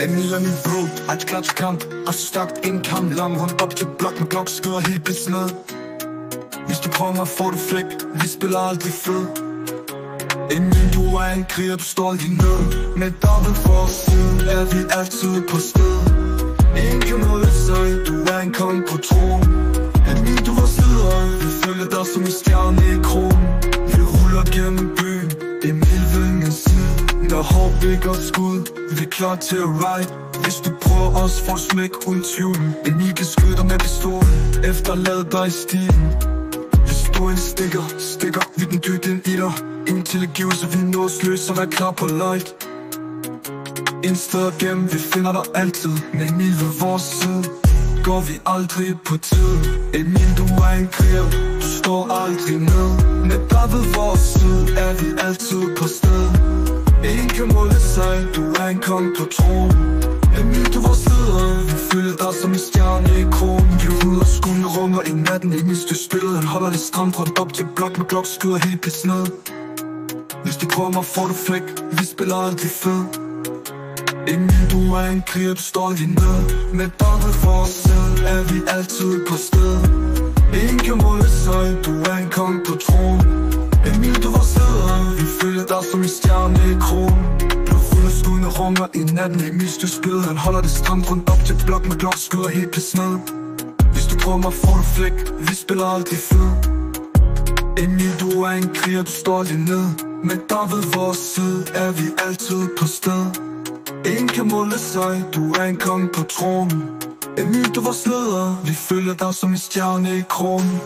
Emil er min bro, alt klar til kamp. Og så stærkt en kamp, lang rundt op til blok med blok. Skyder helt pisse ned. Hvis du kommer får du flæk, vi spiller aldrig fed. Emil, du er en kriger, du står lige ned. Med dobbelt forside er vi altid på sted. Ingen kan måle sig, du er en konge på tronen. Emil, du var sidder, vi følger dig som en stjerne i kronen. Vi ruller gennem byen, Emil ved ingen side. Der er hård blik og skud, vi er klar til at ride. Hvis du prøver os, får smæk uden tvivl. Emil kan skyde dig med pistol, efterlad dig i stilen. Hvis du er en stikker, vi den dybt ind i dig. Ingen tilgivelse, vi nåsløs og vær klar på light. En sted gennem, vi finder dig altid. Med Emil ved vores side, går vi aldrig på tid. Emil, du er en kriger, du står aldrig ned. Med dig ved vores side, er vi altid på sted. Ingen kan måle sig, du er en konge på tronen. Emil, du var sidder, vi følger dig som en stjerne i kronen. Vi ruller skuldene runger i natten, Emil styr spillet. Han holder det stramt rundt op til blok med blok, skyder helt pisse ned. Hvis du kommer får du flæk, vi spiller aldrig fed. Emil, du er en kriger, du står lige ned. Med dobbelt forside er vi altid på sted. Ingen kan måle sig, du er en konge på tronen. Emil, du var sidder, vi følger dig som en stjerne i kronen. Blodfulde skuddene runger i natten, Emil styr spillet. Han holder det stramt rundt op til blok med blok, skyder helt pisse ned. Hvis du kommer får du flæk, vi spiller aldrig fed. Emil, du er en kriger, du står lige ned. Med dig ved vores side er vi altid på sted. Ingen kan måle sig, du er en konge på tronen. Emil, du var sleder, vi følger dig som en stjerne i kronen.